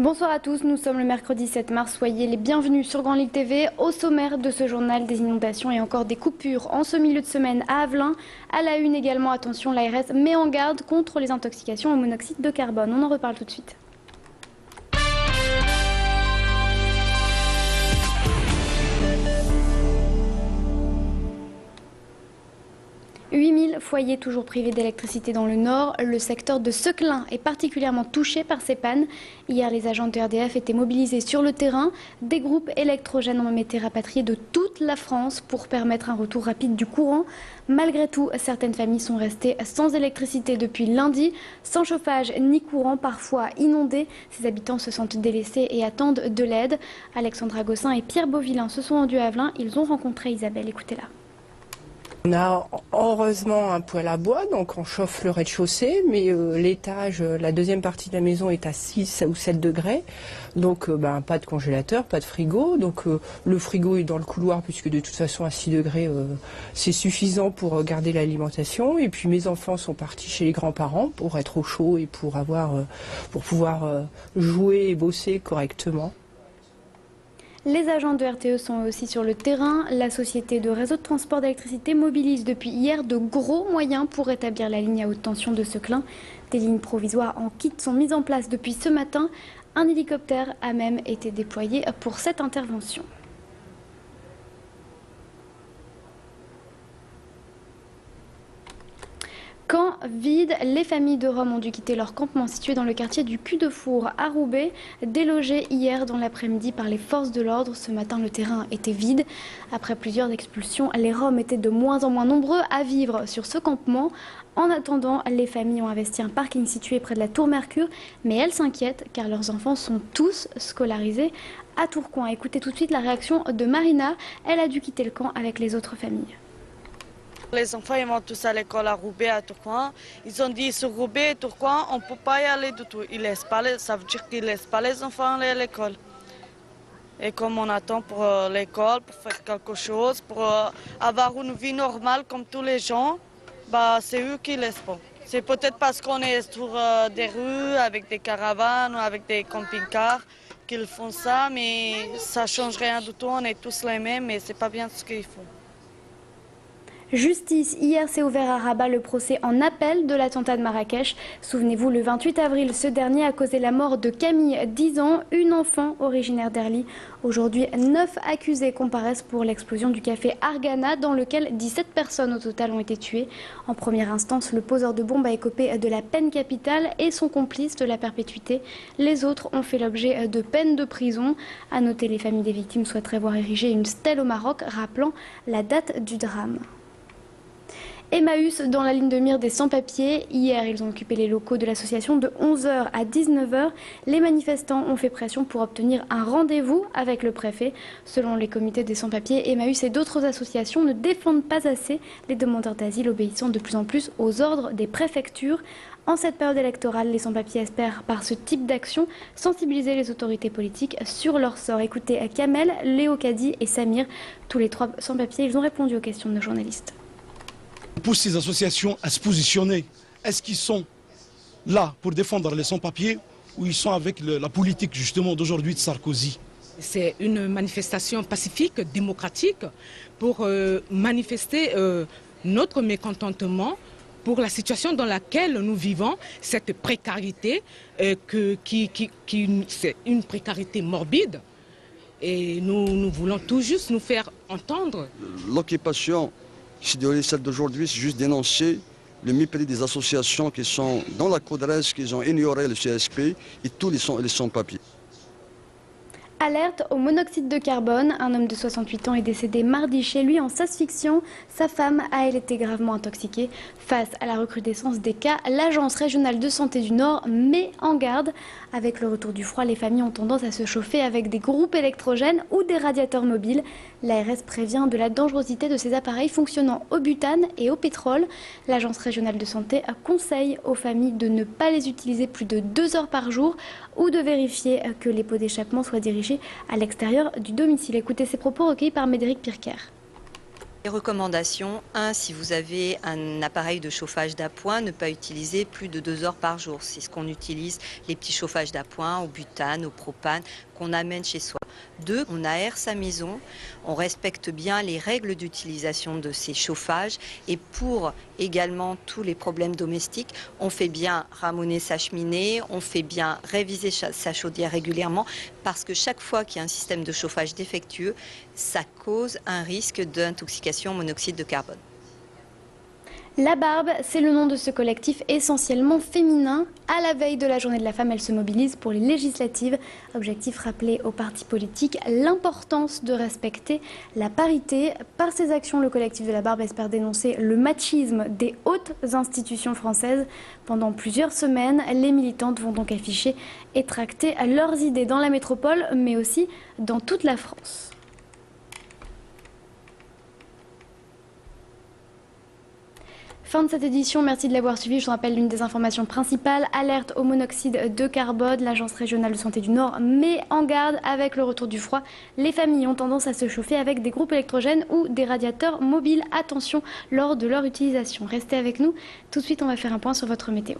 Bonsoir à tous, nous sommes le mercredi 7 mars, soyez les bienvenus sur Grand Lille TV. Au sommaire de ce journal, des inondations et encore des coupures en ce milieu de semaine à Avelin. À la une également, attention, l'ARS met en garde contre les intoxications au monoxyde de carbone. On en reparle tout de suite. 8000 foyers toujours privés d'électricité dans le Nord. Le secteur de Seclin est particulièrement touché par ces pannes. Hier, les agents de EDF étaient mobilisés sur le terrain. Des groupes électrogènes ont même été rapatriés de toute la France pour permettre un retour rapide du courant. Malgré tout, certaines familles sont restées sans électricité depuis lundi, sans chauffage ni courant, parfois inondées. Ces habitants se sentent délaissés et attendent de l'aide. Alexandra Gossin et Pierre Beauvillain se sont rendus à Avelin. Ils ont rencontré Isabelle. Écoutez-la. On a heureusement un poêle à bois, donc on chauffe le rez-de-chaussée, mais l'étage, la deuxième partie de la maison est à 6 ou 7 degrés, donc pas de congélateur, pas de frigo, donc le frigo est dans le couloir puisque de toute façon à 6 degrés c'est suffisant pour garder l'alimentation, et puis mes enfants sont partis chez les grands-parents pour être au chaud et pour pouvoir jouer et bosser correctement. Les agents de RTE sont aussi sur le terrain. La société de réseau de transport d'électricité mobilise depuis hier de gros moyens pour rétablir la ligne à haute tension de Seclin. Des lignes provisoires en kit sont mises en place depuis ce matin. Un hélicoptère a même été déployé pour cette intervention. Camp vide, les familles de Rome ont dû quitter leur campement situé dans le quartier du Cul-de-Four à Roubaix. Délogés hier dans l'après-midi par les forces de l'ordre, ce matin le terrain était vide. Après plusieurs expulsions, les Roms étaient de moins en moins nombreux à vivre sur ce campement. En attendant, les familles ont investi un parking situé près de la Tour Mercure, mais elles s'inquiètent car leurs enfants sont tous scolarisés à Tourcoing. Écoutez tout de suite la réaction de Marina, elle a dû quitter le camp avec les autres familles. Les enfants ils vont tous à l'école à Roubaix, à Tourcoing. Ils ont dit sur Roubaix et Tourcoing, on ne peut pas y aller du tout. Ça veut dire qu'ils ne laissent pas les enfants aller à l'école. Et comme on attend pour l'école, pour faire quelque chose, pour avoir une vie normale comme tous les gens, c'est eux qui ne laissent pas. C'est peut-être parce qu'on est sur des rues avec des caravanes ou avec des camping-cars qu'ils font ça, mais ça ne change rien du tout. On est tous les mêmes et ce n'est pas bien ce qu'ils font. Justice, hier s'est ouvert à Rabat le procès en appel de l'attentat de Marrakech. Souvenez-vous, le 28 avril, ce dernier a causé la mort de Camille, 10 ans, une enfant originaire d'Erly. Aujourd'hui, 9 accusés comparaissent pour l'explosion du café Argana, dans lequel 17 personnes au total ont été tuées. En première instance, le poseur de bombe a écopé de la peine capitale et son complice de la perpétuité. Les autres ont fait l'objet de peines de prison. À noter, les familles des victimes souhaiteraient voir ériger une stèle au Maroc rappelant la date du drame. Emmaüs dans la ligne de mire des sans-papiers. Hier, ils ont occupé les locaux de l'association de 11h à 19h. Les manifestants ont fait pression pour obtenir un rendez-vous avec le préfet. Selon les comités des sans-papiers, Emmaüs et d'autres associations ne défendent pas assez les demandeurs d'asile, obéissant de plus en plus aux ordres des préfectures. En cette période électorale, les sans-papiers espèrent par ce type d'action sensibiliser les autorités politiques sur leur sort. Écoutez Kamel, Léo Kadi et Samir, tous les trois sans-papiers, ils ont répondu aux questions de nos journalistes. Pousse ces associations à se positionner. Est-ce qu'ils sont là pour défendre les sans-papiers ou ils sont avec la politique justement d'aujourd'hui de Sarkozy? C'est une manifestation pacifique, démocratique, pour manifester notre mécontentement pour la situation dans laquelle nous vivons, cette précarité, c'est une précarité morbide. Et nous voulons tout juste nous faire entendre. L'occupation de celle d'aujourd'hui, c'est juste dénoncer le mépris des associations qui sont dans la CODRES, qui ont ignoré le CSP et tous les sans-papiers. Alerte au monoxyde de carbone. Un homme de 68 ans est décédé mardi chez lui en s'asphyxiant. Sa femme a, elle, été gravement intoxiquée. Face à la recrudescence des cas, l'Agence régionale de santé du Nord met en garde. Avec le retour du froid, les familles ont tendance à se chauffer avec des groupes électrogènes ou des radiateurs mobiles. L'ARS prévient de la dangerosité de ces appareils fonctionnant au butane et au pétrole. L'Agence régionale de santé conseille aux familles de ne pas les utiliser plus de 2 heures par jour ou de vérifier que les pots d'échappement soient dirigés à l'extérieur du domicile. Écoutez ces propos recueillis par Médéric Pirker. Les recommandations, 1, si vous avez un appareil de chauffage d'appoint, ne pas utiliser plus de 2 heures par jour. C'est ce qu'on utilise, les petits chauffages d'appoint au butane, au propane, qu'on amène chez soi. 2, on aère sa maison, on respecte bien les règles d'utilisation de ces chauffages. Et pour également tous les problèmes domestiques, on fait bien ramoner sa cheminée, on fait bien réviser sa chaudière régulièrement, parce que chaque fois qu'il y a un système de chauffage défectueux, ça cause un risque d'intoxication au monoxyde de carbone. La Barbe, c'est le nom de ce collectif essentiellement féminin. À la veille de la journée de la femme, elle se mobilise pour les législatives. Objectif rappeler aux partis politiques l'importance de respecter la parité. Par ses actions, le collectif de la Barbe espère dénoncer le machisme des hautes institutions françaises. Pendant plusieurs semaines, les militantes vont donc afficher et tracter leurs idées dans la métropole, mais aussi dans toute la France. Fin de cette édition, merci de l'avoir suivi. Je vous rappelle l'une des informations principales, alerte au monoxyde de carbone. L'Agence régionale de santé du Nord met en garde avec le retour du froid. Les familles ont tendance à se chauffer avec des groupes électrogènes ou des radiateurs mobiles. Attention lors de leur utilisation. Restez avec nous. Tout de suite, on va faire un point sur votre météo.